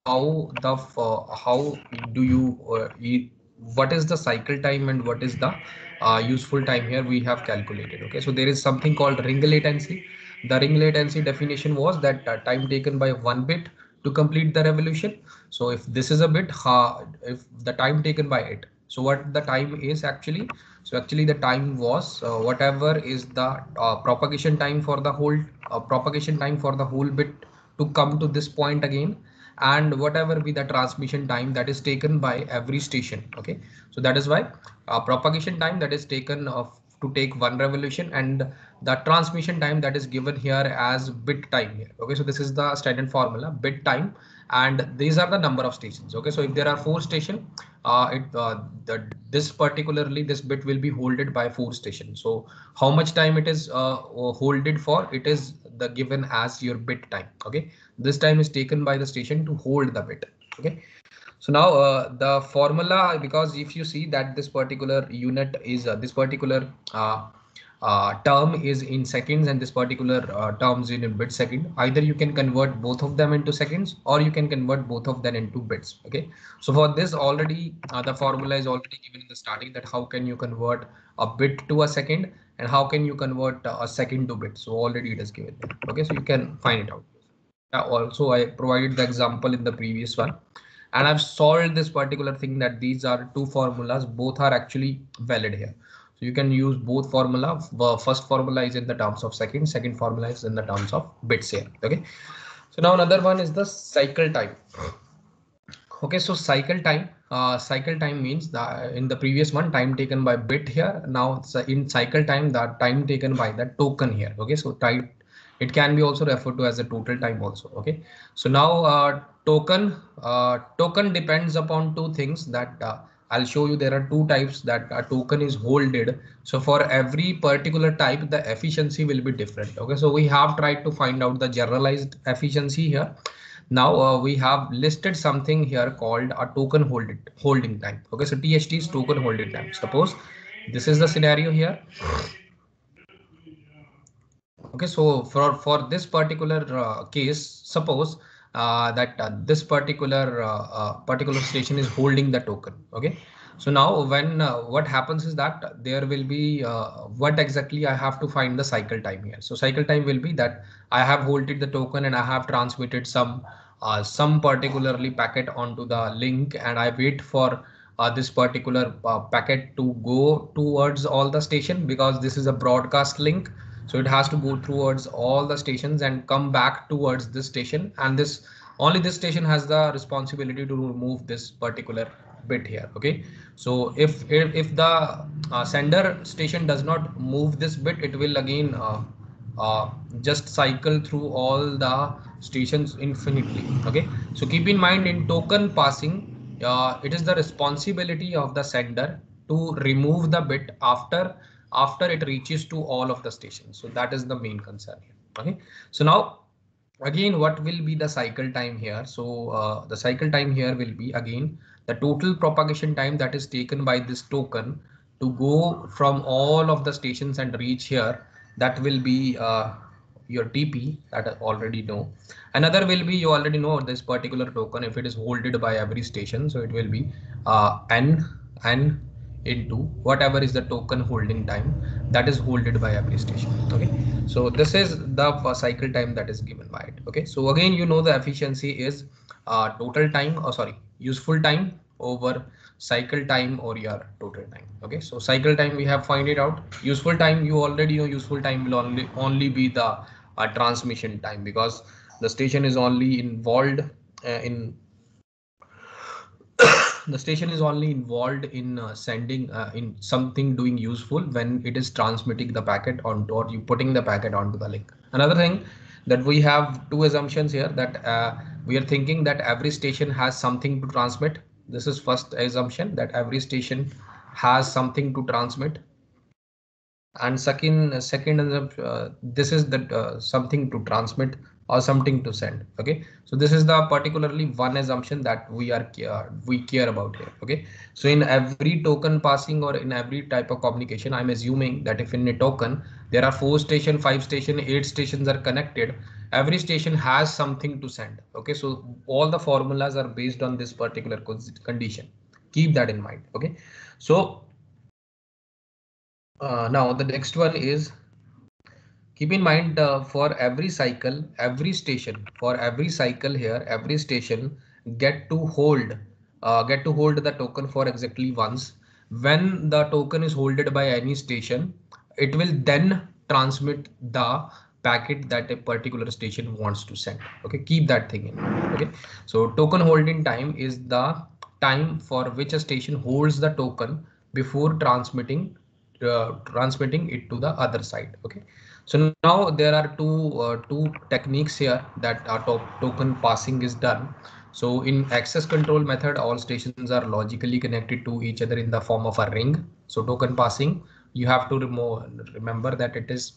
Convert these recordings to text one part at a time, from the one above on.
how the how do you, what is the cycle time and what is the useful time here we have calculated. Okay, so there is something called ring latency. The ring latency definition was that time taken by one bit to complete the revolution. So if this is a bit, if the time taken by it, so what the time is actually, so actually the time was whatever is the propagation time for the whole propagation time for the whole bit to come to this point again, and whatever be the transmission time that is taken by every station. Okay, so that is why propagation time that is taken of to take one revolution, and the transmission time that is given here as bit time here. Okay, so this is the standard formula, bit time, and these are the number of stations. Okay, so if there are four stations, this particularly this bit will be holded by four stations. So how much time it is holded for, it is the given as your bit time. Okay, this time is taken by the station to hold the bit. Okay, so now the formula, because if you see that this particular unit is this particular term is in seconds and this particular terms in bit second, either you can convert both of them into seconds or you can convert both of them into bits. Okay, so for this already the formula is already given in the starting, that how can you convert a bit to a second and how can you convert a second to bit. So already it is given there. Okay, so you can find it out. Also I provided the example in the previous one, and I've solved this particular thing that these are two formulas, both are actually valid here. So you can use both formula. First formula is in the terms of seconds, second formula is in the terms of bits here. Okay, so now another one is the cycle time. Okay, so cycle time means that in the previous one time taken by bit here. Now in cycle time, the time taken by the token here. Okay, so type, it can be also referred to as a total time also. Okay, so now token depends upon two things that I'll show you. There are two types that a token is holded. So for every particular type, the efficiency will be different. Okay, so we have tried to find out the generalized efficiency here. Now we have listed something here called a token holding time. Okay, so THT is token holding time. Suppose this is the scenario here. Okay, so for this particular case, suppose that this particular station is holding the token. Okay, so now when what happens is that there will be what exactly I have to find the cycle time here. So cycle time will be that I have holded the token and I have transmitted some particularly packet onto the link, and I wait for this particular packet to go towards all the station, because this is a broadcast link. So it has to go towards all the stations and come back towards this station, and this only this station has the responsibility to remove this particular bit here. Okay, so if the sender station does not move this bit, it will again just cycle through all the stations infinitely. Okay, so keep in mind, in token passing, it is the responsibility of the sender to remove the bit after it reaches to all of the stations. So that is the main concern here. Okay, so now again, what will be the cycle time here? So the cycle time here will be again the total propagation time that is taken by this token to go from all of the stations and reach here. That will be your TP, that I already know. Another will be, you already know this particular token, if it is holded by every station, so it will be n into whatever is the token holding time that is holded by every station. Okay, so this is the cycle time that is given by it. Okay, so again, you know, the efficiency is total time, or sorry, useful time over cycle time or your total time. Okay, so cycle time we have find it out. Useful time, you already know, useful time will only be the transmission time, because the station is only involved in the station is only involved in sending in something doing useful when it is transmitting the packet onto, or you putting the packet onto the link. Another thing, that we have two assumptions here, that we are thinking that every station has something to transmit. This is first assumption, that every station has something to transmit, and second this is that something to transmit or something to send. Okay, so this is the particularly one assumption that we care about here. Okay, so in every token passing or in every type of communication, I'm assuming that if in a token there are 4 station, 5 station, 8 stations are connected, every station has something to send. Okay, so all the formulas are based on this particular condition. Keep that in mind. Okay, so now the next one is, keep in mind for every cycle, for every cycle here, every station get to hold the token for exactly once. When the token is holded by any station, it will then transmit the packet that a particular station wants to send. Okay, keep that thing in mind. Okay, so token holding time is the time for which a station holds the token before transmitting it to the other side. Okay, so now there are two techniques here that token passing is done. So in access control method, all stations are logically connected to each other in the form of a ring. So token passing, you have to remember that it is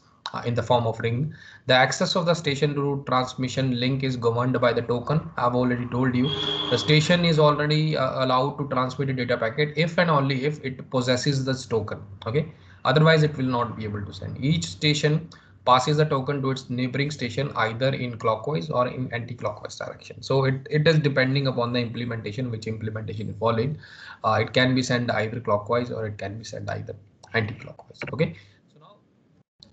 in the form of ring. The access of the station to transmission link is governed by the token. I've already told you the station is already allowed to transmit a data packet if and only if it possesses this token. Okay, otherwise it will not be able to send. Each station passes the token to its neighboring station either in clockwise or in anti-clockwise direction. So it is depending upon the implementation, which implementation you follow. It can be sent either clockwise or it can be sent either anti-clockwise. Okay, so now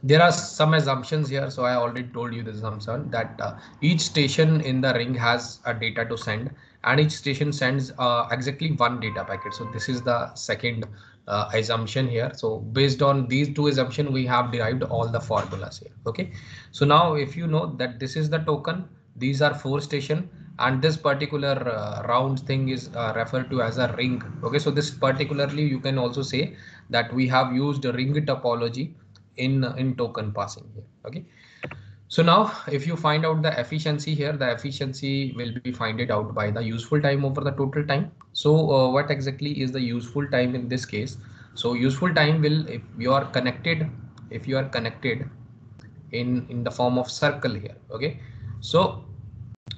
there are some assumptions here. So I already told you this assumption that each station in the ring has a data to send, and each station sends exactly one data packet. So this is the second assumption here. So based on these two assumptions, we have derived all the formulas here. Okay, so now if you know that this is the token, these are four station, and this particular round thing is referred to as a ring. Okay, so this particularly you can also say that we have used a ring topology in token passing here. Okay, so now if you find out the efficiency here, the efficiency will be find it out by the useful time over the total time. So what exactly is the useful time in this case? So useful time will, if you are connected in the form of circle here. Okay, so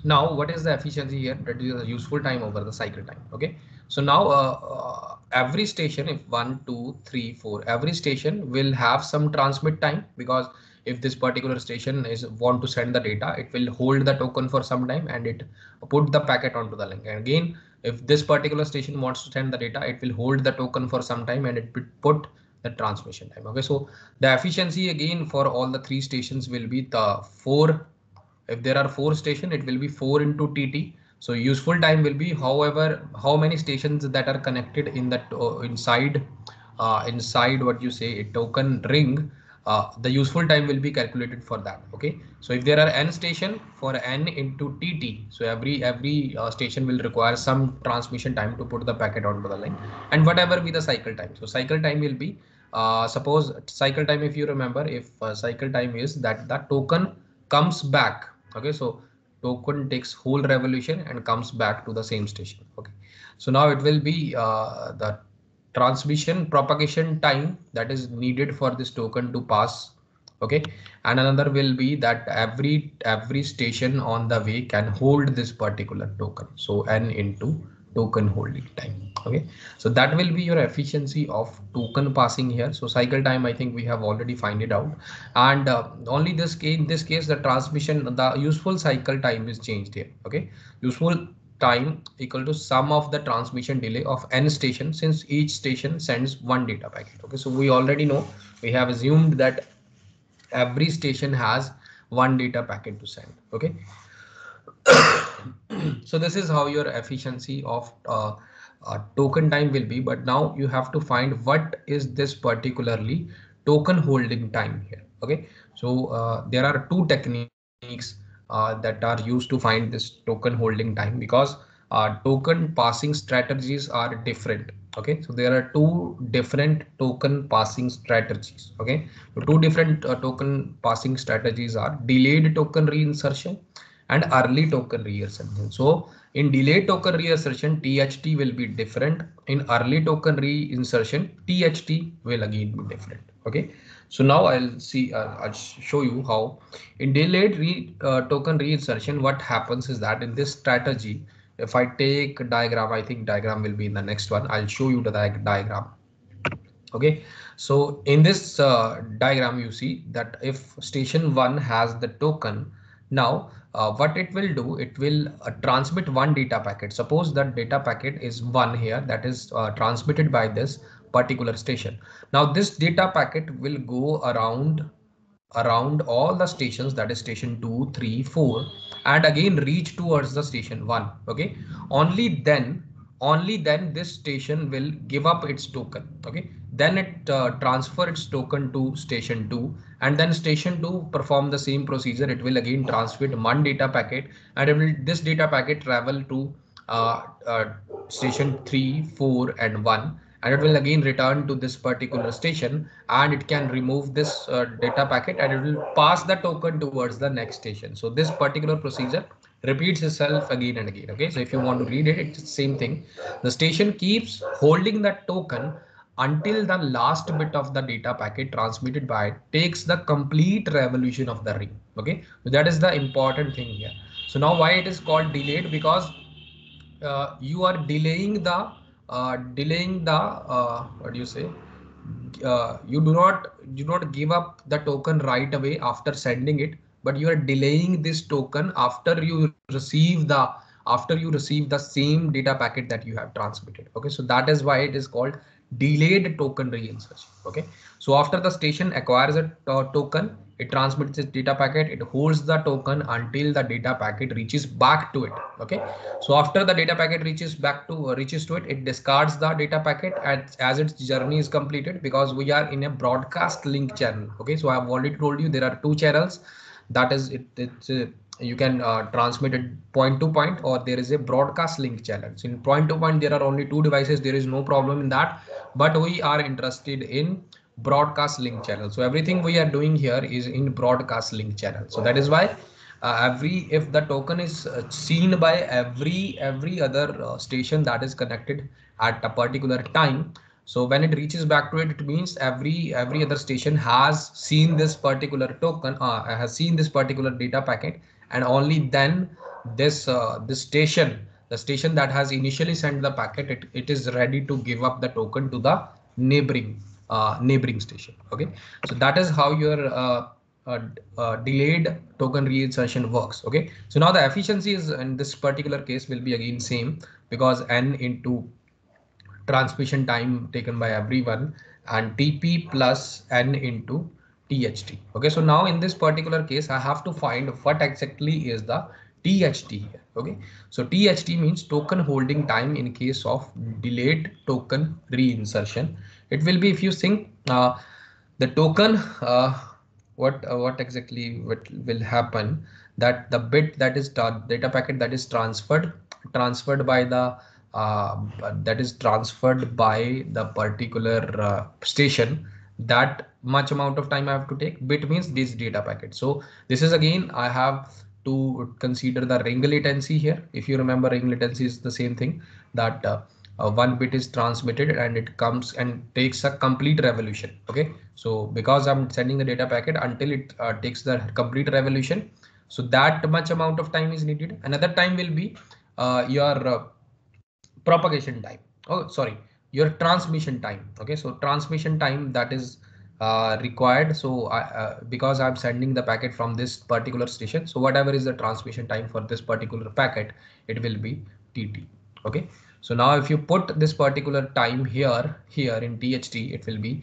now what is the efficiency here? That is the useful time over the cycle time. Okay, so now every station, if 1 2 3 4, every station will have some transmit time, because if this particular station is want to send the data, it will hold the token for some time and it put the packet onto the link. And again, if this particular station wants to send the data, it will hold the token for some time and it put the transmission time. Okay, so the efficiency again for all the three stations will be the 4. If there are 4 stations, it will be 4 into tt. So useful time will be however how many stations that are connected in that inside what you say a token ring. The useful time will be calculated for that. Okay, so if there are n station, for n into tt, so every station will require some transmission time to put the packet onto the line, and whatever be the cycle time. So cycle time will be suppose cycle time, if you remember, if cycle time is that the token comes back. Okay, so token takes whole revolution and comes back to the same station. Okay, so now it will be the transmission propagation time that is needed for this token to pass. Okay, and another will be that every station on the way can hold this particular token, so n into token holding time. Okay, so that will be your efficiency of token passing here. So cycle time, I think we have already find it out, and only this case, in this case the transmission, the useful cycle time is changed here. Okay, useful time equal to sum of the transmission delay of n station, since each station sends one data packet. Okay, so we already know, we have assumed that every station has one data packet to send. Okay, so this is how your efficiency of token time will be. But now you have to find what is this particularly token holding time here. Okay, so there are two techniques that are used to find this token holding time, because token passing strategies are different. Okay, so there are two different token passing strategies. Okay, so two different token passing strategies are delayed token reinsertion and early token reinsertion. So in delayed token reinsertion, THT will be different. In early token reinsertion, THT will again be different. Okay, so now I'll show you how in delayed token reinsertion, what happens is that in this strategy, if I take a diagram, I think diagram will be in the next one. I'll show you the diagram. Okay, so in this diagram, you see that if station 1 has the token, Now, what it will do, it will transmit one data packet. Suppose that data packet is one here, that is transmitted by this particular station. Now this data packet will go around all the stations, that is station 2, 3, 4, and again reach towards the station 1. Okay, only then this station will give up its token. Okay, then it transfer its token to station 2, and then station 2 perform the same procedure. It will again transmit one data packet, and this data packet travel to uh, uh, station 3, 4, and 1, and it will again return to this particular station, and it can remove this data packet, and it will pass the token towards the next station. So this particular procedure repeats itself again and again. Okay, so if you want to read it, it's the same thing. The station keeps holding that token until the last bit of the data packet transmitted by it takes the complete revolution of the ring. Okay, so that is the important thing here. So now why it is called delayed? Because you are delaying the what do you say, you do not give up the token right away after sending it, but you are delaying this token after you receive the same data packet that you have transmitted. Okay, so that is why it is called delayed token reinsertion. Okay, so after the station acquires a token, it transmits its data packet, it holds the token until the data packet reaches back to it. Okay, so after the data packet reaches to it, it discards the data packet as its journey is completed, because we are in a broadcast link channel. Okay, so I have already told you there are two channels, that is you can transmit it point to point, or there is a broadcast link channel. So in point to point there are only two devices, there is no problem in that, but we are interested in broadcast link channel. So everything we are doing here is in broadcast link channel. So that is why if the token is seen by every other station that is connected at a particular time, so when it reaches back to it, it means every other station has seen this particular token, has seen this particular data packet, and only then this station, the station that has initially sent the packet, it is ready to give up the token to the neighboring station. Okay, so that is how your delayed token reinsertion works. Okay, so now the efficiency is in this particular case will be again same, because n into transmission time taken by everyone, and TP plus n into THT. Okay, so now in this particular case, I have to find what exactly is the THT here. Okay, so THT means token holding time in case of delayed token reinsertion. It will be, if you think the token, what exactly what will happen, that the bit that is data packet that is transferred by the that is transferred by the particular station, that much amount of time I have to take. Bit means this data packet. So this is again I have to consider the ring latency here. If you remember, ring latency is the same thing, that one bit is transmitted and it comes and takes a complete revolution. Okay, so because I'm sending the data packet until it takes the complete revolution, so that much amount of time is needed. Another time will be your propagation time, oh sorry, your transmission time. Okay, so transmission time, that is required. So because I'm sending the packet from this particular station, so whatever is the transmission time for this particular packet, it will be TT. Okay, so now if you put this particular time here in THT, it will be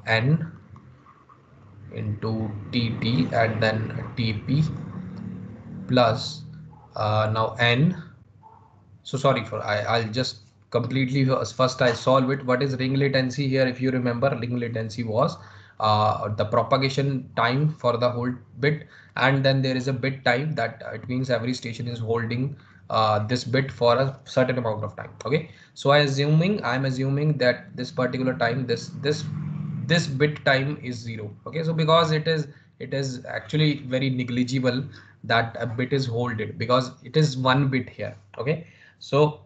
n into TT and then TP plus now n. So sorry for I'll just completely first I solve it. What is ring latency here? If you remember, ring latency was the propagation time for the whole bit, and then there is a bit time, that it means every station is holding this bit for a certain amount of time. Okay, so I'm assuming that this particular time, this bit time is 0. Okay, so because it is actually very negligible that a bit is holded, because it is one bit here. Okay, so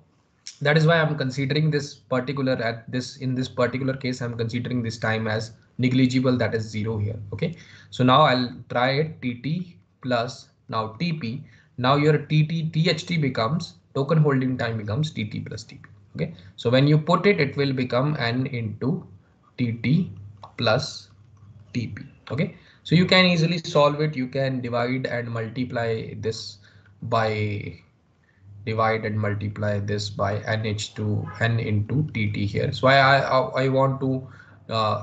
that is why I'm considering this particular in this particular case, I'm considering this time as negligible, that is 0 here. Okay, so now I'll try it, TT plus now TP. Now your THT becomes, token holding time becomes TT plus TP. Okay, so when you put it, it will become n into TT plus TP. Okay, So you can easily solve it. You can divide and multiply this by divide and multiply this by nh2 n into tt here. So I want to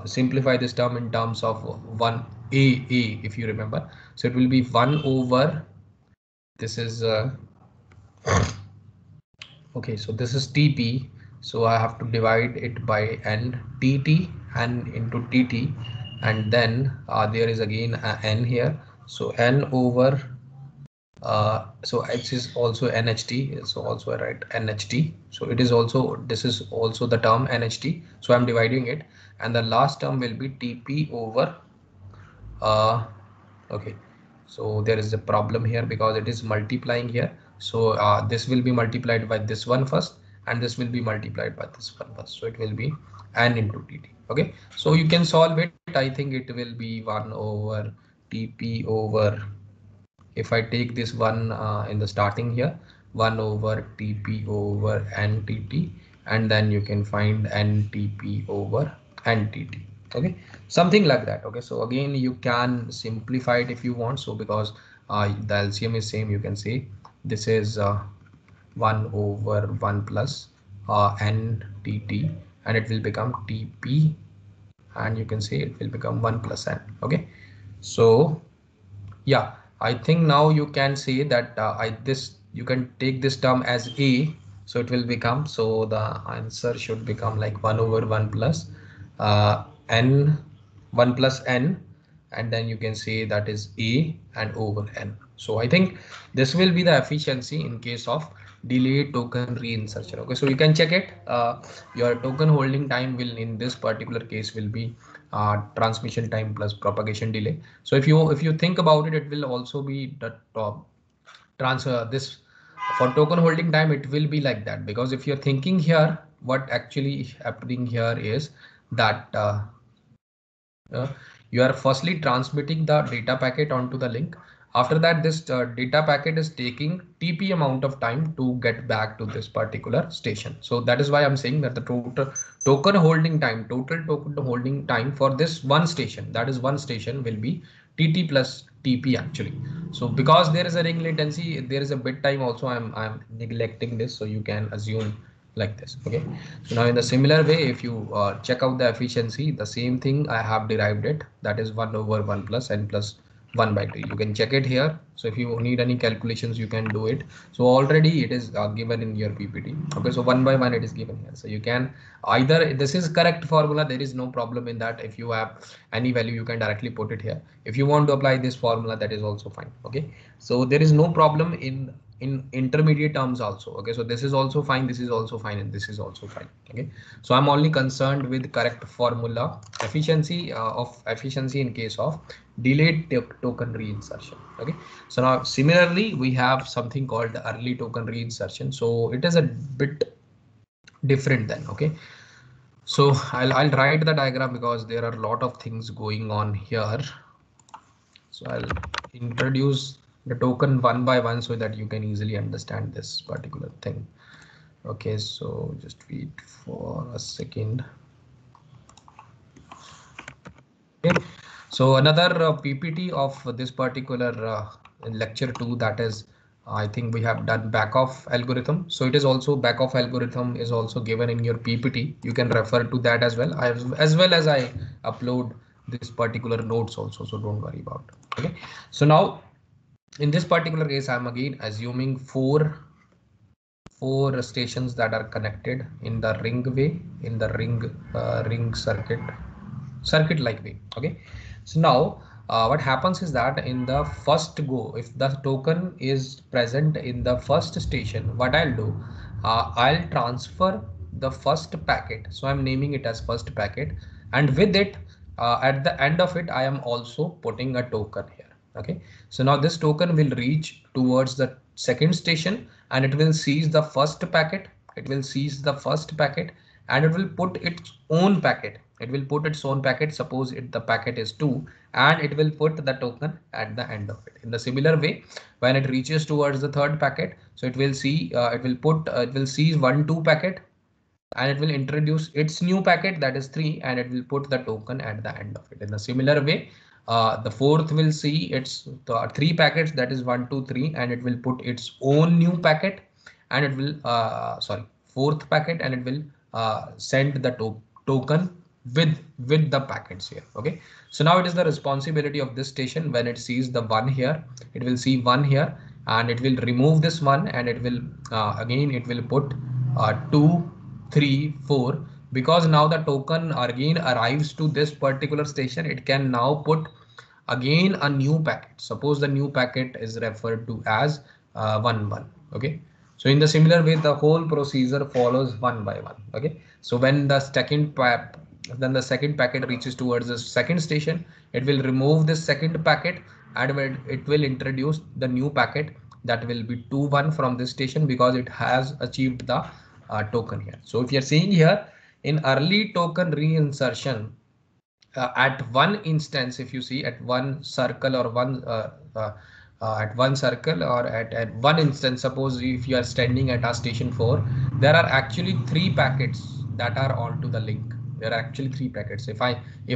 simplify this term in terms of 1a if you remember. So it will be 1 over this is okay, so this is TP, so I have to divide it by n tt and into tt, and then there is again a n here, so n over so x is also nht, so also I write nht, so it is also, this is also the term nht, so I'm dividing it, and the last term will be tp over okay, so there is a problem here because it is multiplying here, so this will be multiplied by this one first and this will be multiplied by this one first, so it will be n into tt. Okay, so you can solve it. I think it will be 1 over tp over, if I take this one in the starting here, 1 over tp over ntt, and then you can find ntp over ntt. Okay, something like that. Okay, so again you can simplify it if you want, so because the LCM is same, you can say this is 1 over 1 plus ntt, and it will become tp, and you can say it will become 1 plus n. Okay, so yeah, I think now you can say that this you can take this term as a, so it will become, so the answer should become like 1 over 1 plus n, 1 plus n, and then you can say that is a and over n. So I think this will be the efficiency in case of delayed token reinsertion. Okay, so you can check it. Your token holding time will in this particular case will be transmission time plus propagation delay. So if you think about it, it will also be the transfer this for token holding time. It will be like that, because if you're thinking here, what actually happening here is that uh, you are firstly transmitting the data packet onto the link. After that, this data packet is taking TP amount of time to get back to this particular station. So that is why I'm saying that the total token holding time for this one station, that is one station, will be TT plus TP actually. So because there is a ring latency, there is a bit time also. I'm neglecting this, so you can assume like this. Okay, so now in the similar way, if you check out the efficiency, the same thing I have derived it, that is 1 over 1 plus n plus 1 by 2. You can check it here. So if you need any calculations, you can do it. So already it is given in your PPT. Okay, so 1 by 1 it is given here, so you can either, this is correct formula, there is no problem in that. If you have any value, you can directly put it here. If you want to apply this formula, that is also fine. Okay, so there is no problem in intermediate terms also. Okay, so this is also fine, this is also fine, and this is also fine. Okay, so I'm only concerned with correct formula efficiency of efficiency in case of delayed token reinsertion. Okay, so now similarly we have something called the early token reinsertion. So it is a bit different then. Okay, so I'll write the diagram because there are a lot of things going on here. So I'll introduce the token one by one so that you can easily understand this particular thing. Okay, so just wait for a second. Okay, so another PPT of this particular lecture 2, that is I think we have done back-off algorithm. So it is also back-off algorithm is also given in your PPT. You can refer to that as well. As well as I upload this particular notes also, so don't worry about it. Okay, so now in this particular case, I'm again assuming four stations that are connected in the ring way, in the ring circuit like way. Okay, so now what happens is that in the first go, if the token is present in the first station, what I'll do, I'll transfer the first packet, so I'm naming it as first packet, and with it at the end of it I am also putting a token here. Okay, so now this token will reach towards the second station and it will seize the first packet, it will seize the first packet, and it will put its own packet, it will put its own packet, suppose the packet is 2, and it will put the token at the end of it. In the similar way, when it reaches towards the third packet, so it will see it will seize 1 2 packet, and it will introduce its new packet, that is 3, and it will put the token at the end of it. In a similar way, The fourth will see its three packets, that is 1, 2, 3, and it will put its own new packet, and it will sorry, fourth packet, and it will send the token with the packets here. Okay, so now it is the responsibility of this station. When it sees the one here, it will see one here, and it will remove this one, and it will again it will put 2, 3, 4, because now the token again arrives to this particular station. It can now put again a new packet. Suppose the new packet is referred to as 1, 1. Okay, so in the similar way, the whole procedure follows one by one. Okay, so when the second packet reaches towards the second station, it will remove this second packet, and it will introduce the new packet, that will be 2, 1 from this station, because it has achieved the token here. So if you're seeing here, in early token reinsertion, at one instance, if you see at one circle, or at one circle, or at one instance, suppose if you are standing at a station 4, there are actually three packets that are onto the link. There are actually three packets. If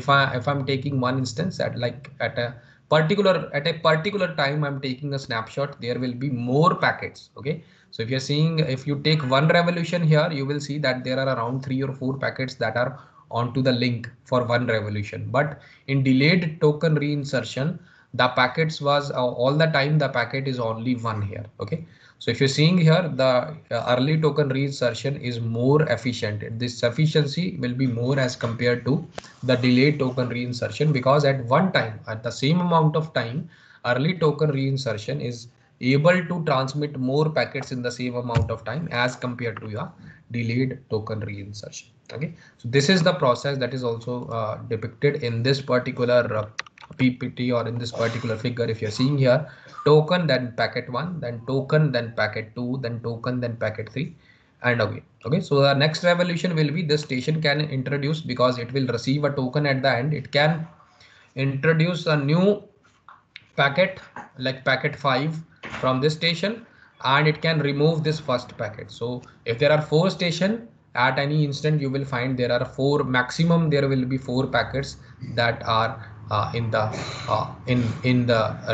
I'm taking one instance at a particular time, I'm taking a snapshot, there will be more packets. Okay, so if you take one revolution here, you will see that there are around 3 or 4 packets that are onto the link for one revolution. But in delayed token reinsertion, the packets was all the time the packet is only one here. Okay, so if you're seeing here, the early token reinsertion is more efficient. This efficiency will be more as compared to the delayed token reinsertion, because at one time, at the same amount of time, early token reinsertion is able to transmit more packets in the same amount of time as compared to your delayed token reinsertion. Okay, so this is the process that is also depicted in this particular PPT, or in this particular figure. If you're seeing here, token, then packet 1, then token, then packet 2, then token, then packet 3, and okay. Okay, so the next revolution will be this station can introduce, because it will receive a token at the end, it can introduce a new packet, like packet 5 from this station, and it can remove this first packet. So if there are 4 station, at any instant you will find there are 4, maximum there will be 4 packets that are in the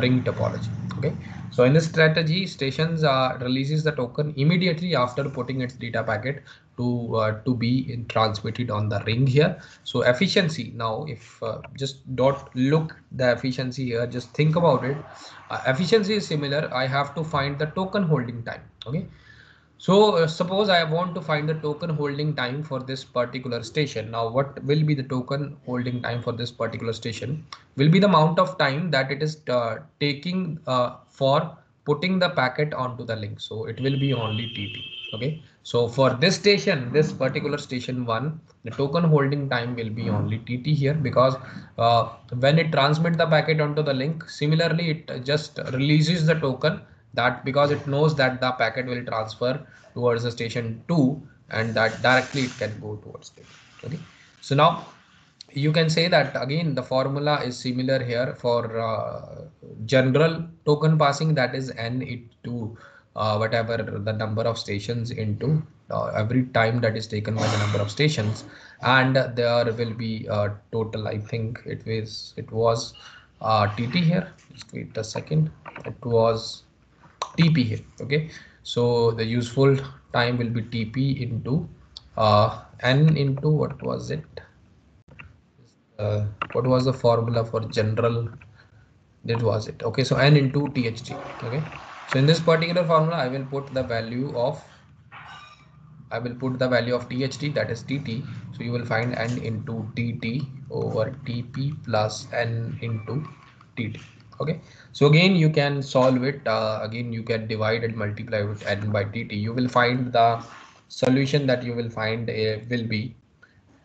ring topology. Okay, so in this strategy, stations releases the token immediately after putting its data packet to be transmitted on the ring here. So efficiency, now if just dot look the efficiency here, just think about it. Efficiency is similar. I have to find the token holding time. Okay, so suppose I want to find the token holding time for this particular station. Now what will be the token holding time for this particular station? Will be the amount of time that it is taking for putting the packet onto the link. So it will be only TT. Okay, so for this station, this particular station 1, the token holding time will be only TT here, because when it transmits the packet onto the link, similarly it just releases the token, that because it knows that the packet will transfer towards the station 2, and that directly it can go towards it. Okay, so now you can say that again the formula is similar here for general token passing, that is n into whatever the number of stations into every time that is taken by the number of stations, and there will be total, I think it was TT here, just wait a second, it was TP here. Okay, so the useful time will be TP into n into what was it, what was the formula for general, that was it. Okay, so n into THT. Okay, so in this particular formula I will put the value of THT, that is TT. So you will find n into TT over TP plus n into TT. Okay, so again you can solve it, again you can divide and multiply with n by TT. You will find the solution that you will find will be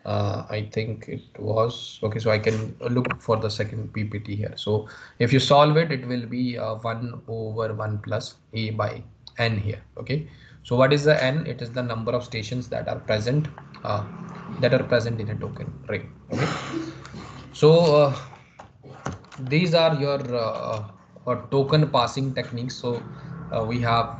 I think it was okay. So I can look for the second PPT here. So if you solve it, it will be 1 over 1 plus a by n here. Okay, so what is the n? It is the number of stations that are present in a token ring. Okay, so these are your token passing techniques. So we have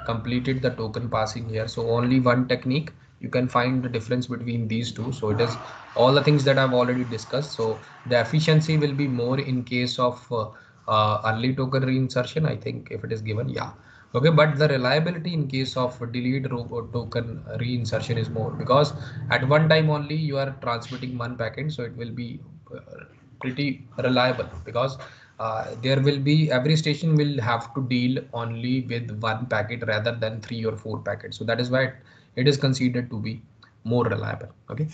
completed the token passing here. So only one technique you can find the difference between these two. So it is all the things that I've already discussed. So the efficiency will be more in case of early token reinsertion, I think, if it is given, yeah. Okay, but the reliability in case of delete token reinsertion is more, because at one time only you are transmitting one packet, so it will be uh, pretty reliable, because there will be, every station will have to deal only with one packet rather than 3 or 4 packets. So that is why it is considered to be more reliable. Okay.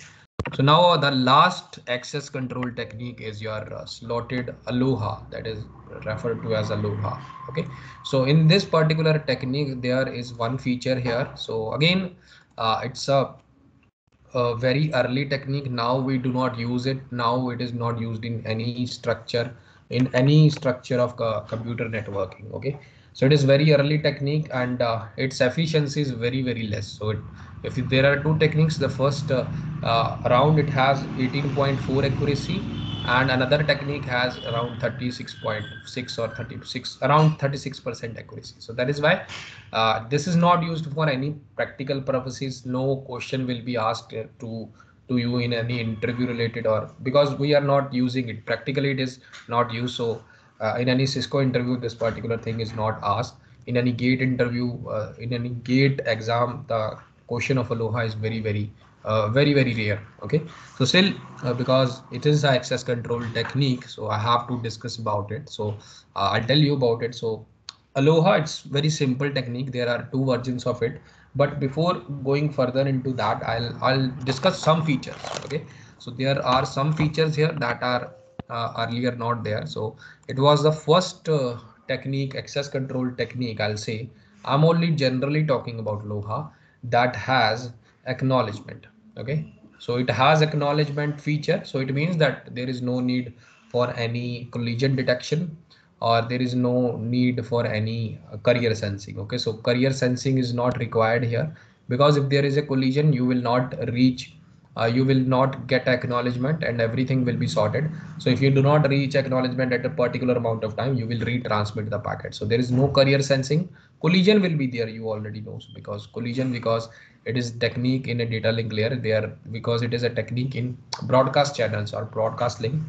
So now the last access control technique is your slotted aloha, that is referred to as aloha. Okay. So in this particular technique, there is one feature here. So again, it's a very early technique. Now we do not use it. Now it is not used in any structure, of computer networking. Okay, so it is very early technique, and its efficiency is very less. So if there are two techniques, the first round it has 18.4 accuracy, and another technique has around 36.6 or 36, around 36% accuracy. So that is why this is not used for any practical purposes. No question will be asked to you in any interview related, or because we are not using it practically, it is not used. So in any Cisco interview, this particular thing is not asked. In any gate interview, in any gate exam, the question of aloha is very rare. Okay, so still, because it is a access control technique, so I have to discuss about it. So I'll tell you about it. So aloha, it's very simple technique. There are two versions of it, but before going further into that, I'll discuss some features. Okay, so there are some features here that are earlier not there. So it was the first technique, access control technique, I'll say. I'm only generally talking about aloha, that has acknowledgement. Okay, so it has acknowledgement feature, so it means that there is no need for any collision detection, or there is no need for any carrier sensing. Okay, so carrier sensing is not required here, because if there is a collision, you will not reach, you will not get acknowledgement, and everything will be sorted. So if you do not reach acknowledgement at a particular amount of time, you will retransmit the packet. So there is no carrier sensing. Collision will be there, you already know. So because collision, because it is technique in a data link layer there, because it is a technique in broadcast channels or broadcast link.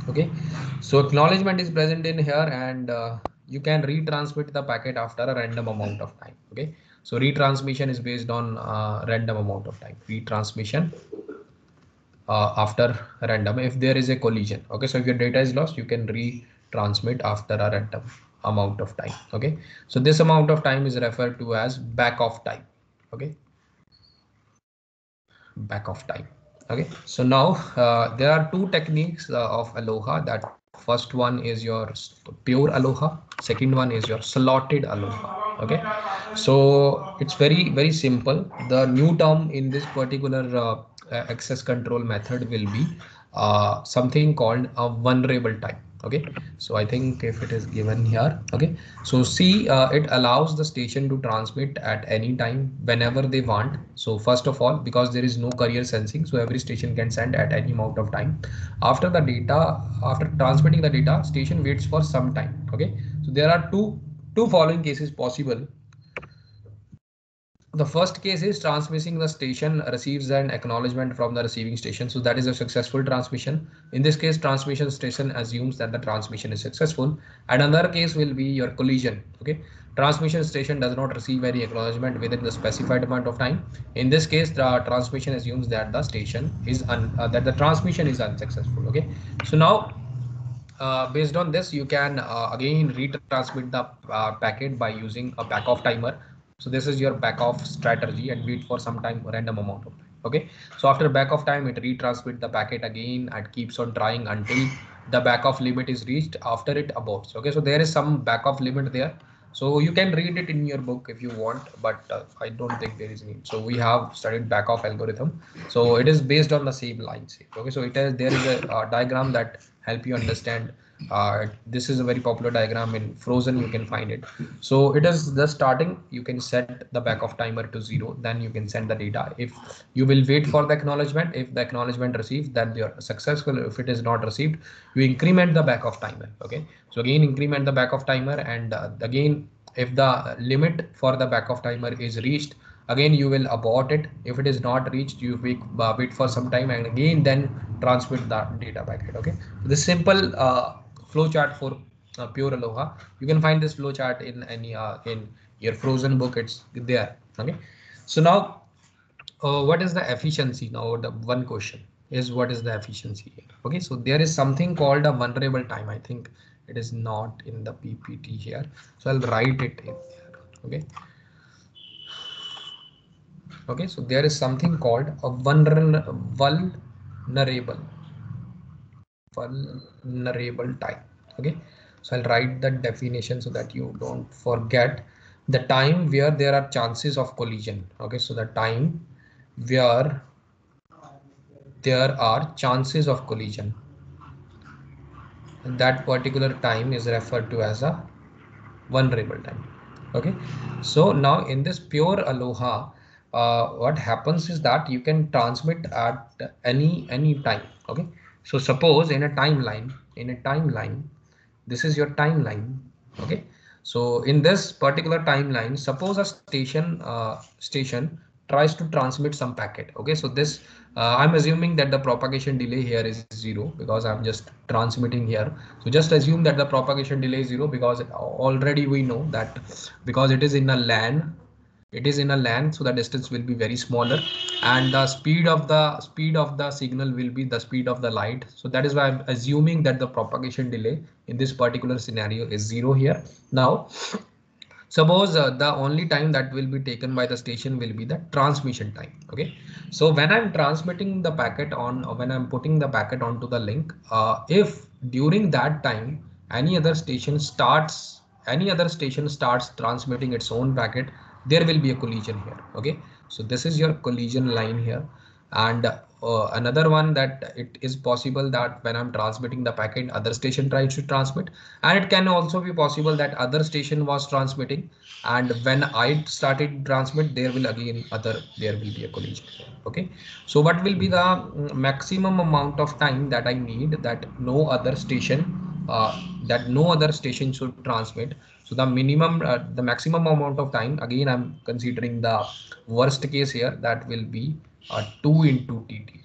Okay, so acknowledgement is present in here, and you can retransmit the packet after a random amount of time. Okay, so retransmission is based on random amount of time, retransmission after random, if there is a collision. Okay, so if your data is lost, you can retransmit after a random amount of time. Okay, so this amount of time is referred to as back off time. Okay, back off time. Okay, so now there are two techniques of aloha. That first one is your pure aloha, second one is your slotted aloha. Okay, so it's very simple. The new term in this particular access control method will be something called a vulnerable time. Okay, so I think if it is given here. Okay, so see, it allows the station to transmit at any time whenever they want. So first of all, because there is no carrier sensing, so every station can send at any amount of time. After the data, after transmitting the data, station waits for some time. Okay, so there are two following cases possible. The first case is transmitting, the station receives an acknowledgement from the receiving station, so that is a successful transmission. In this case, transmission station assumes that the transmission is successful. And another case will be your collision. Okay, transmission station does not receive any acknowledgement within the specified amount of time. In this case, the transmission assumes that the station is that the transmission is unsuccessful. Okay, so now based on this, you can again retransmit the packet by using a back off timer. So this is your back off strategy, and wait for some time, random amount of time. Okay, so after back off time, it retransmit the packet again and keeps on trying until the back off limit is reached. After it aborts. Okay, so there is some back off limit there, so you can read it in your book if you want, but I don't think there is need. So we have studied back off algorithm, so it is based on the same lines. Okay, so it is, there is a diagram that help you understand. This is a very popular diagram in Frozen, you can find it. So it is the starting, you can set the back off timer to 0, then you can send the data. If you will wait for the acknowledgement, if the acknowledgement received, then you're successful. If it is not received, you increment the back off timer. Okay, so again increment the back off timer, and again if the limit for the back off timer is reached, Again, you will abort it. If it is not reached, you wait for some time and again then transmit the data packet. Okay, this simple flow chart for pure Aloha. You can find this flow chart in any in your frozen book. It's there. Okay, so now what is the efficiency? Now the one question is, what is the efficiency here? Okay, so there is something called a vulnerable time. I think it is not in the PPT here, so I'll write it in here. Okay, okay, so there is something called a vulnerable time. Okay, so I'll write the definition so that you don't forget. The time where there are chances of collision. Okay, so the time where there are chances of collision, and that particular time is referred to as a vulnerable time. Okay, so now in this pure Aloha, what happens is that you can transmit at any time. Okay, so suppose in a timeline, this is your timeline. Okay, so in this particular timeline, suppose a station tries to transmit some packet. Okay, so this I'm assuming that the propagation delay here is 0 because I'm just transmitting here. So just assume that the propagation delay is 0 because already we know that because it is in a LAN, so the distance will be very smaller, and the speed of the signal will be the speed of the light. So that is why I'm assuming that the propagation delay in this particular scenario is 0 here. Now suppose the only time that will be taken by the station will be the transmission time. Okay, so when I'm transmitting the packet on, or when I'm putting the packet onto the link, if during that time any other station starts transmitting its own packet, there will be a collision here. Okay, so this is your collision line here. And another one, that it is possible that when I'm transmitting the packet, other station tries to transmit, and it can also be possible that other station was transmitting, and when I started transmit, there will be a collision here. Okay, so what will be the maximum amount of time that I need that no other station should transmit? So the maximum amount of time, again I'm considering the worst case here, that will be 2 into TT.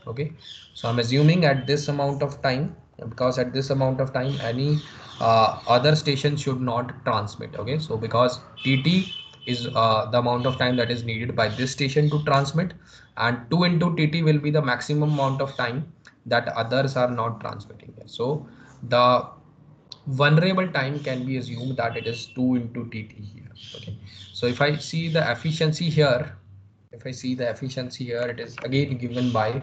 Okay, so I'm assuming at this amount of time, because at this amount of time any other station should not transmit. Okay, so because TT is the amount of time that is needed by this station to transmit, and 2 into TT will be the maximum amount of time that others are not transmitting. So the vulnerable time can be assumed that it is 2 into TT here. Okay, so if I see the efficiency here, it is again given by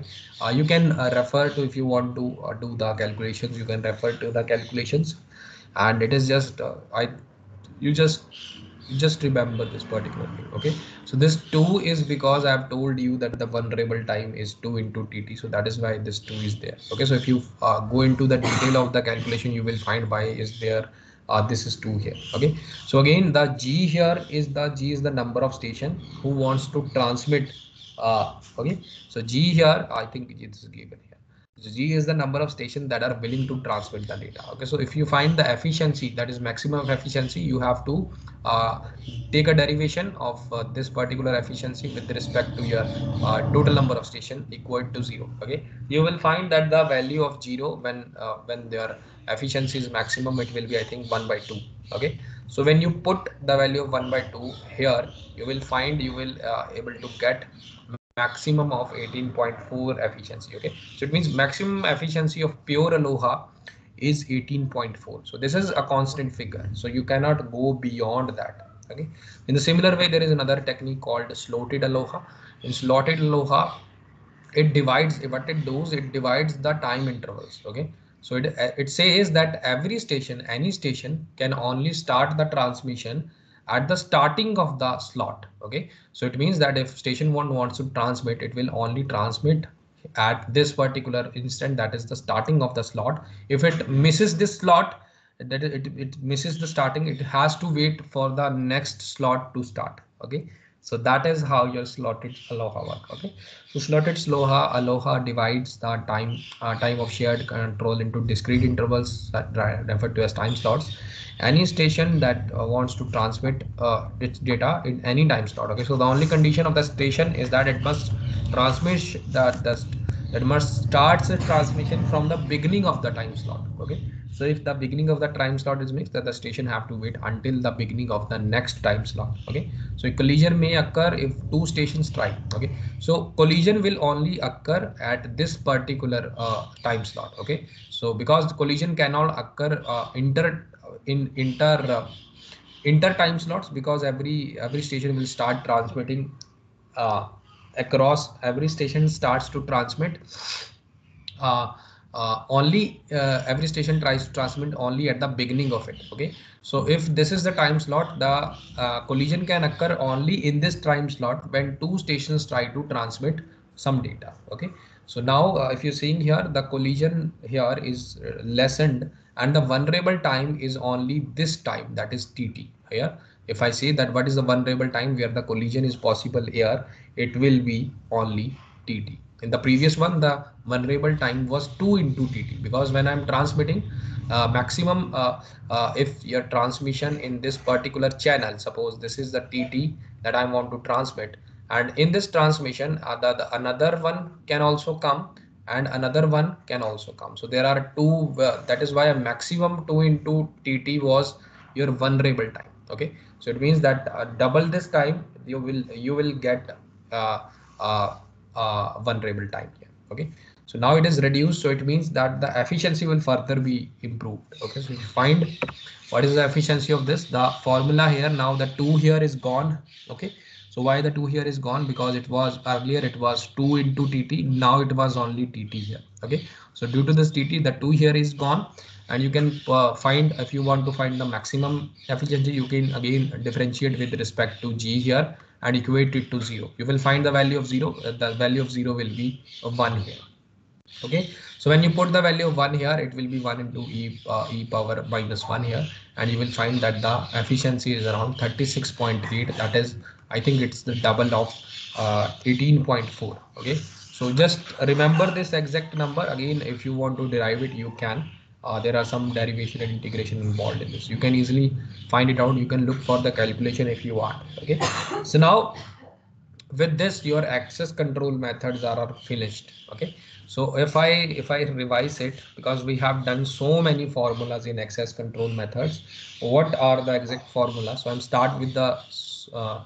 you can refer to, if you want to do the calculations, you can refer to the calculations, and it is just I you just remember this particular thing. Okay, so this 2 is because I have told you that the vulnerable time is 2 into TT, so that is why this 2 is there. Okay, so if you go into the detail of the calculation, you will find why is there this is 2 here. Okay, so again the G is the number of station who wants to transmit. Okay, so G here, I think it is given here. So G is the number of stations that are willing to transmit the data. Okay, so if you find the efficiency, that is maximum efficiency, you have to uh, take a derivation of this particular efficiency with respect to your total number of station equal to 0. Okay, you will find that the value of 0 when their efficiency is maximum, it will be, I think, 1 by 2. Okay, so when you put the value of 1 by 2 here, you will find you will able to get maximum of 18.4 efficiency. Okay, so it means maximum efficiency of pure Aloha is 18.4. So this is a constant figure, so you cannot go beyond that. Okay, in the similar way, there is another technique called slotted Aloha. In slotted Aloha, it divides the time intervals. Okay, so it says that any station can only start the transmission at the starting of the slot. Okay, so it means that if station 1 wants to transmit, it will only transmit at this particular instant, that is the starting of the slot. If it misses this slot, it misses the starting, it has to wait for the next slot to start. Okay, So that is how your slotted aloha work. Okay, so slotted aloha divides the time of shared control into discrete intervals that are referred to as time slots. Any station that wants to transmit its data in any time slot. Okay, so the only condition of the station is that it must transmit that must starts the transmission from the beginning of the time slot. Okay, so if the beginning of the time slot is missed, then the station have to wait until the beginning of the next time slot. Okay, so a collision may occur if two stations strike. Okay, so collision will only occur at this particular time slot. Okay, so because the collision cannot occur inter time slots, because every station will start transmitting uh, across. Every station starts to transmit uh, only every station tries to transmit only at the beginning of it. Okay, so if this is the time slot, the collision can occur only in this time slot when two stations try to transmit some data. Okay, so now if you're seeing here, the collision here is lessened and the vulnerable time is only this time, that is TT here. If I say that what is the vulnerable time where the collision is possible here, it will be only TT. In the previous one, the vulnerable time was 2 into TT, because when I'm transmitting maximum, if your transmission in this particular channel, suppose this is the TT that I want to transmit, and in this transmission another one can also come and another one can also come. So there are two, that is why a maximum 2 into TT was your vulnerable time. Okay, so it means that double this time you will get uh, uh, vulnerable time here. Okay, so now it is reduced, so it means that the efficiency will further be improved. Okay, so you find what is the efficiency of this, the formula here. Now the 2 here is gone. Okay, so why the 2 here is gone? Because it was earlier it was 2 into TT, now it was only TT here. Okay, so due to this TT, the 2 here is gone, and you can find, if you want to find the maximum efficiency, you can again differentiate with respect to G here and equate it to 0. You will find the value of 0. The value of 0 will be 1 here. Okay, so when you put the value of 1 here, it will be 1 into e power minus 1 here, and you will find that the efficiency is around 36.8. That is, I think it's the double of 18.4. Okay, so just remember this exact number. Again, if you want to derive it, you can. There are some derivation and integration involved in this. You can easily find it out. You can look for the calculation if you want. Okay, so now with this, your access control methods are finished. Okay, so if I revise it, because we have done so many formulas in access control methods, what are the exact formulas? So I'm start with the uh,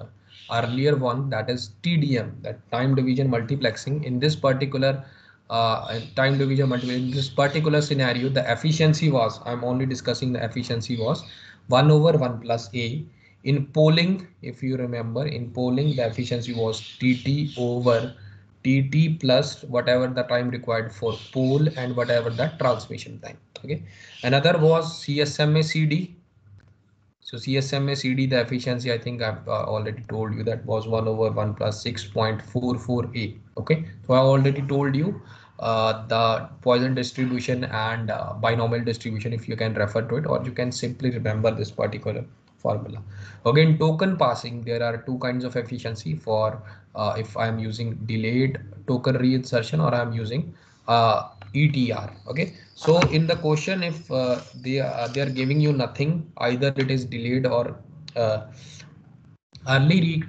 earlier one, that is TDM, that time division multiplexing. In this particular time division multiplexing, in this particular scenario, the efficiency was, I'm only discussing the efficiency, was 1 over 1 plus a. In polling, if you remember, in polling the efficiency was TT over TT plus whatever the time required for poll and whatever the transmission time. Okay, another was CSMA CD. So CSMA CD, the efficiency, I think I've already told you, that was 1 over 1 plus 6.44a. Okay, so I already told you the Poisson distribution and binomial distribution, if you can refer to it, or you can simply remember this particular formula. Okay, in token passing, there are two kinds of efficiency for if I'm using delayed token reinsertion or I'm using ETR. Okay, so in the question, if they are giving you nothing, either it is delayed or uh, early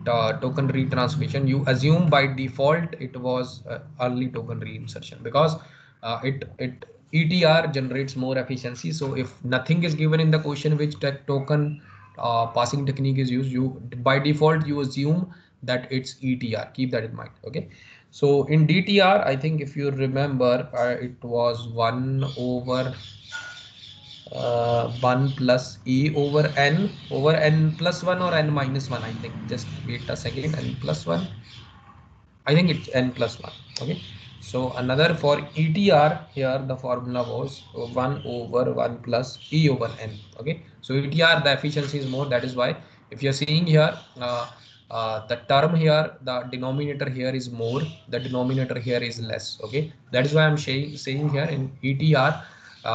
token retransmission, you assume by default it was early token reinsertion, because it ETR generates more efficiency. So if nothing is given in the question which token passing technique is used, you by default you assume that it's ETR. Keep that in mind. Okay, so in DTR, I think if you remember, it was 1 over 1 plus e over n plus 1 or n minus 1. I think, just wait a second, n plus 1, I think it's n plus 1. Okay, so another for ETR here, the formula was 1 over 1 plus e over n. Okay, so ETR, the efficiency is more. That is why if you're seeing here, the term here, the denominator here is more, the denominator here is less. Okay, that is why I'm saying here in ETR,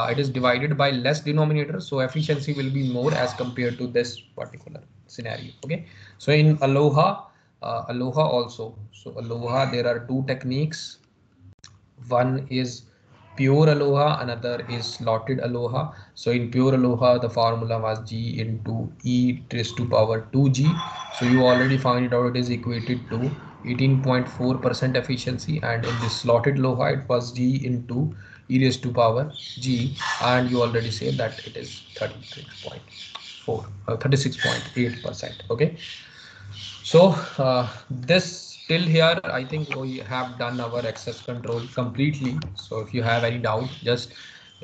it is divided by less denominator, so efficiency will be more as compared to this particular scenario. Okay, so in Aloha, Aloha also. So Aloha, there are two techniques. One is pure aloha, another is slotted aloha. So in pure aloha, the formula was g into e raised to power 2g. So you already found it out, it is equated to 18.4% efficiency, and in this slotted aloha it was g into e raised to power g, and you already said that it is 36.4 36.8%. Okay, so this till here, I think we have done our access control completely. So if you have any doubt, just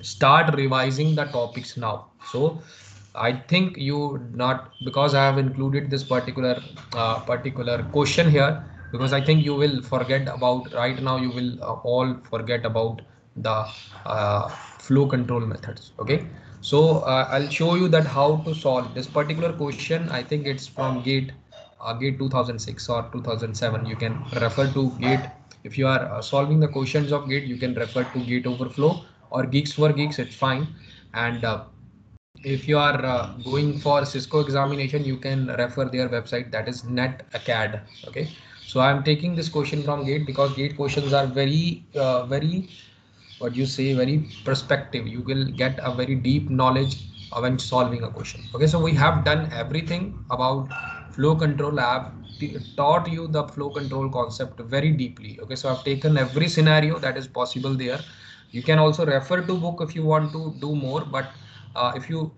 start revising the topics now. So I think you not, because I have included this particular question here, because I think you will forget about right now. You will all forget about the flow control methods. Okay, so I'll show you that how to solve this particular question. I think it's from GATE 2006 or 2007. You can refer to GATE. If you are solving the questions of GATE, you can refer to GATE overflow or Geeks for Geeks. It's fine. And if you are going for Cisco examination, you can refer their website, that is NetAcad. Okay, so I'm taking this question from GATE because GATE questions are very, what you say, very perspective. You will get a very deep knowledge when solving a question. Okay, so we have done everything about flow control. I have taught you the flow control concept very deeply. Okay, so I've taken every scenario that is possible there. You can also refer to book if you want to do more, but if you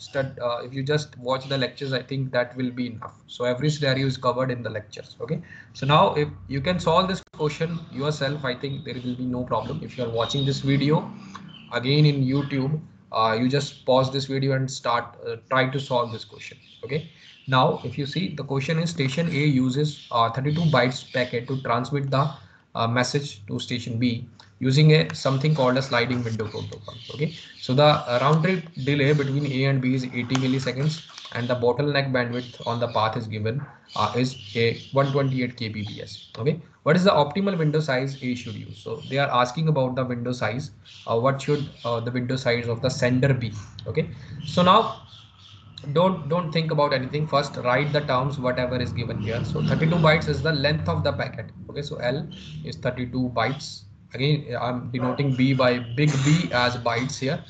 just watch the lectures, I think that will be enough. So every scenario is covered in the lectures. Okay, so now if you can solve this question yourself, I think there will be no problem. If you are watching this video again in YouTube, you just pause this video and start try to solve this question. Okay, now if you see, the question is station A uses 32 bytes packet to transmit the message to station B using a something called a sliding window protocol. Okay, so the round trip delay between A and B is 80 milliseconds, and the bottleneck bandwidth on the path is given is a 128 kbps. Okay, what is the optimal window size A should use? So they are asking about the window size. What should the window size of the sender be? Okay, so now don't think about anything. First write the terms whatever is given here. So 32 bytes is the length of the packet. Okay, so L is 32 bytes. Again, I'm denoting B by big B as bytes here.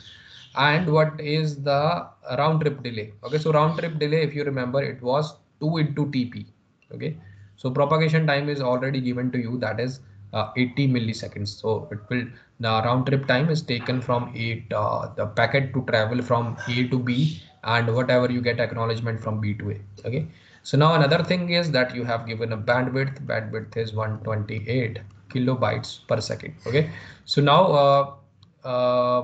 And what is the round trip delay? Okay, so round trip delay, if you remember, it was 2 into TP. Okay, so propagation time is already given to you, that is 80 milliseconds. So it will, the round trip time is taken from the packet to travel from A to B, and whatever you get acknowledgement from B to A. Okay, so now another thing is that you have given a bandwidth is 128 kilobytes per second. Okay, so now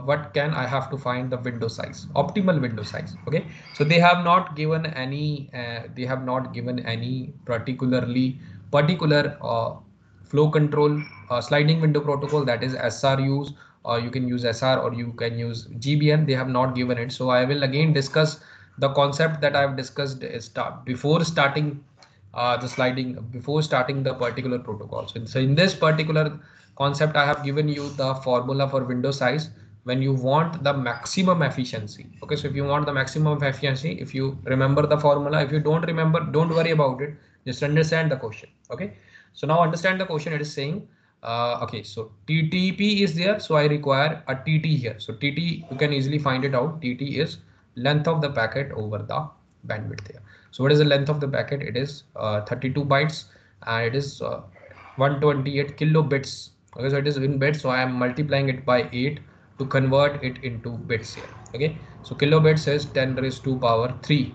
what can I have to find the window size, optimal window size. Okay, so they have not given any particular flow control sliding window protocol, that is SRUs, or you can use SR or you can use GBN. They have not given it. So I will again discuss the concept that I've discussed before starting before starting the particular protocol. So in this particular concept, I have given you the formula for window size when you want the maximum efficiency. Okay, so if you want the maximum efficiency, if you remember the formula, if you don't remember, don't worry about it, just understand the question. Okay, so now understand the question. It is saying okay, so TTP is there, so I require a TT here. So TT, you can easily find it out. TT is length of the packet over the bandwidth there. So what is the length of the packet? It is 32 bytes, and it is 128 kilobits. Okay, so it is in bits, so I am multiplying it by 8 to convert it into bits here. Okay, so kilobits is 10 raised to power 3.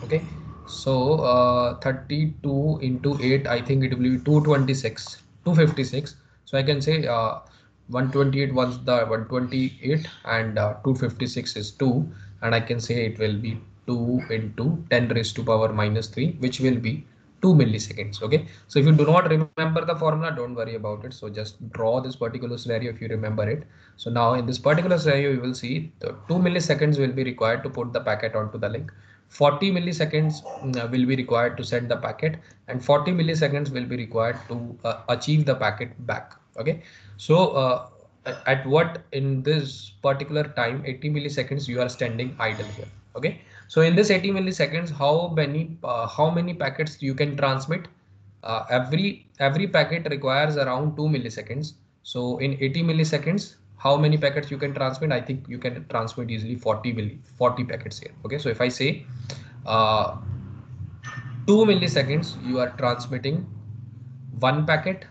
Okay, so 32 into 8, I think it will be 256. So I can say 128 was the 128, and 256 is 2, and I can say it will be 2 into 10 raised to power minus 3, which will be 2 milliseconds. Okay, so if you do not remember the formula, don't worry about it. So just draw this particular scenario if you remember it. So now in this particular scenario, you will see the 2 milliseconds will be required to put the packet onto the link. 40 milliseconds will be required to send the packet, and 40 milliseconds will be required to achieve the packet back. Okay, so at what in this particular time, 80 milliseconds, you are standing idle here. Okay, So in this 80 milliseconds, how many packets you can transmit? Every packet requires around 2 milliseconds. So in 80 milliseconds, how many packets you can transmit? I think you can transmit easily 40 packets here. Okay, so if I say uh, 2 milliseconds, you are transmitting one packet.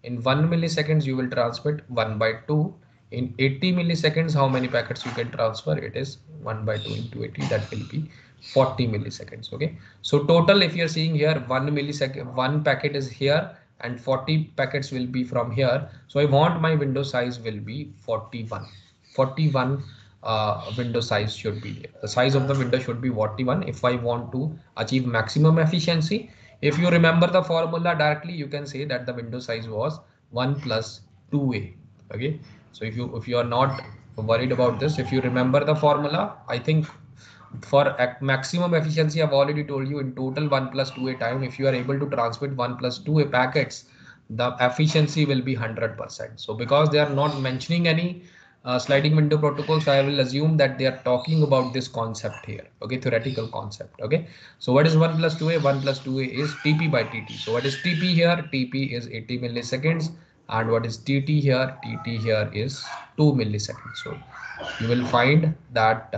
In 1 milliseconds, you will transmit 1 by 2. In 80 milliseconds, how many packets you can transfer? It is 1 by 2 into 80. That will be 40 milliseconds. Okay. So total, if you're seeing here, 1 millisecond, one packet is here and 40 packets will be from here. So I want my window size will be 41. 41 window size should be here. The size of the window should be 41 if I want to achieve maximum efficiency. If you remember the formula directly, you can say that the window size was 1 plus 2a. Okay, so if you are not worried about this, if you remember the formula, I think for maximum efficiency, I've already told you in total 1 plus 2a time, if you are able to transmit 1 plus 2a packets, the efficiency will be 100%. So because they are not mentioning any sliding window protocols, I will assume that they are talking about this concept here. Okay, theoretical concept. Okay, so what is 1 plus 2a? 1 plus 2a is TP by TT. So what is TP here? TP is 80 milliseconds. And what is TT here? TT here is 2 milliseconds. So you will find that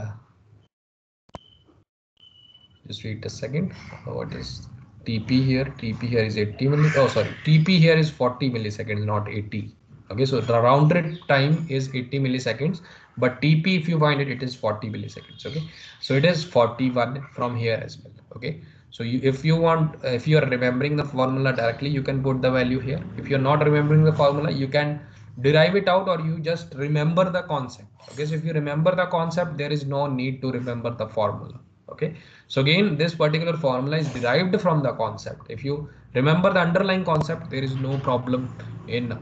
just wait a second. What is TP here? TP here is 80 milli. Oh, sorry. TP here is 40 milliseconds, not 80. Okay, so the round trip time is 80 milliseconds, but TP, if you find it, it is 40 milliseconds. Okay, so it is 41 from here as well. Okay, so if you want, if you are remembering the formula directly, you can put the value here. If you're not remembering the formula, you can derive it out, or you just remember the concept. Okay, so if you remember the concept, there is no need to remember the formula. Okay, so again, this particular formula is derived from the concept. If you remember the underlying concept, there is no problem in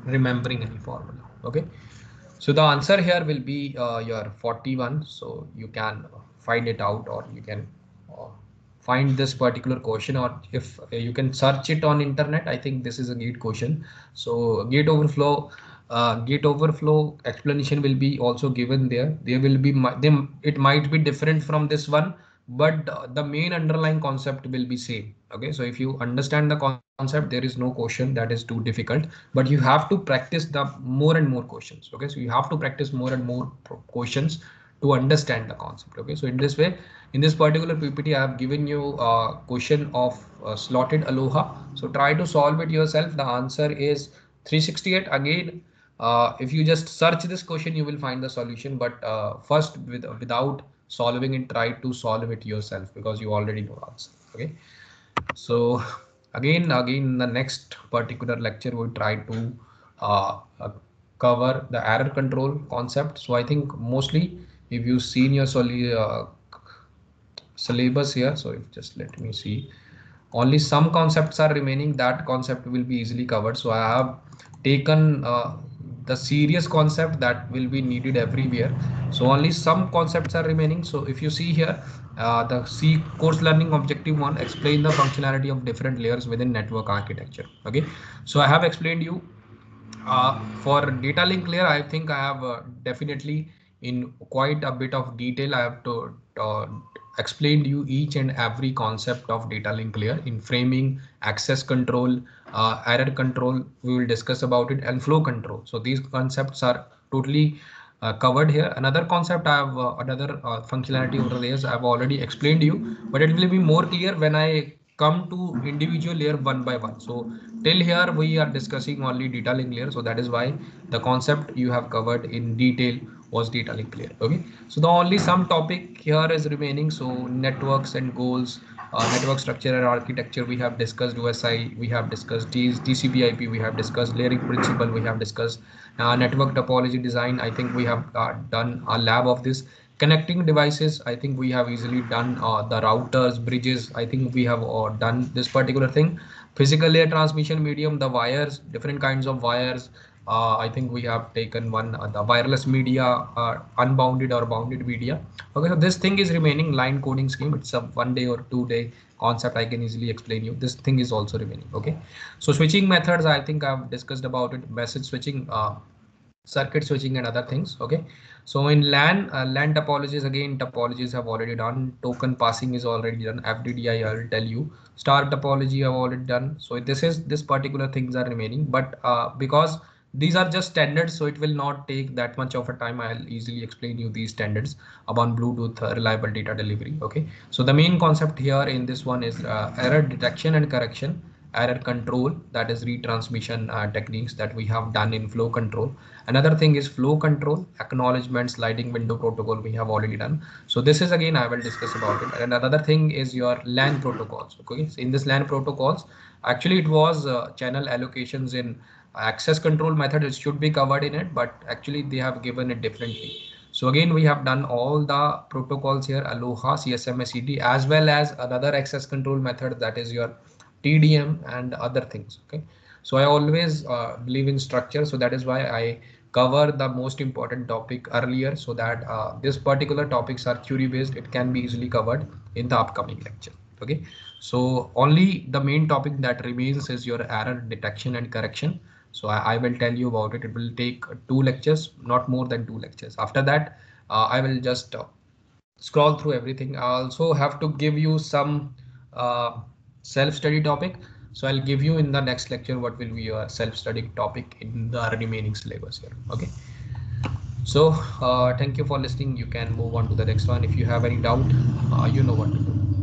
remembering any formula. Okay, so the answer here will be your 41. So you can find it out, or you can uh, find this particular question, or if you can search it on internet. I think this is a gate question. So gate overflow explanation will be also given there. There will be them. It might be different from this one, but the main underlying concept will be same. Okay, so if you understand the concept, there is no question that is too difficult, but you have to practice the more and more questions. Okay, so you have to practice more and more questions to understand the concept. Okay, so in this way, in this particular PPT, I have given you a question of slotted aloha. So try to solve it yourself. The answer is 368. Again, if you just search this question, you will find the solution. But first, without solving it, try to solve it yourself, because you already know the answer. Okay, so again, the next particular lecture we try to uh, uh, cover the error control concept. So I think mostly, if you've seen your syllabus here, so if just let me see, only some concepts are remaining. That concept will be easily covered. So I have taken the serious concept that will be needed everywhere. So only some concepts are remaining. So if you see here, the C course learning objective one, explain the functionality of different layers within network architecture. Okay, so I have explained you for data link layer. I think I have definitely in quite a bit of detail. I have to explained you each and every concept of data link layer in framing, access control, error control. We will discuss about it, and flow control. So these concepts are totally covered here. Another concept I have another functionality over layers I've already explained you, but it will be more clear when I come to individual layer one by one. So till here we are discussing only data link layer, so that is why the concept you have covered in detail was data link layer. Okay, so the only some topic here is remaining. So networks and goals, network structure and architecture, we have discussed. OSI we have discussed. TCP/IP we have discussed. Layering principle we have discussed. Network topology design, I think we have done a lab of this. Connecting devices, I think we have easily done. The routers, bridges, I think we have done this particular thing. Physical layer transmission medium, the wires, different kinds of wires. I think we have taken one, the wireless media, unbounded or bounded media. Okay, so this thing is remaining. Line coding scheme, it's a 1 day or 2 day concept. I can easily explain you. This thing is also remaining. Okay, so switching methods, I think I've discussed about it. Message switching, circuit switching and other things. Okay, so in LAN topologies, again topologies have already done, token passing is already done, FDDI I will tell you, star topology I've already done. So this particular things are remaining, but because these are just standards, so it will not take that much of a time. I'll easily explain you these standards about Bluetooth reliable data delivery. Okay, so the main concept here in this one is error detection and correction, error control, that is retransmission techniques that we have done in flow control. Another thing is flow control, acknowledgement, sliding window protocol we have already done. So this is again I will discuss about it. And another thing is your LAN protocols. Okay, so in this LAN protocols, actually it was channel allocations in access control method. It should be covered in it, but actually they have given it differently. So again, we have done all the protocols here, Aloha, CSMA, as well as another access control method, that is your TDM and other things. Okay, so I always believe in structure, so that is why I cover the most important topic earlier, so that this particular topics are theory based, it can be easily covered in the upcoming lecture. Okay, so only the main topic that remains is your error detection and correction. So I will tell you about it. It will take 2 lectures, not more than 2 lectures. After that, I will just scroll through everything. I also have to give you some uh, self-study topic. So I'll give you in the next lecture what will be your self-study topic in the remaining syllabus here. Okay. So thank you for listening. You can move on to the next one. If you have any doubt, you know what to do.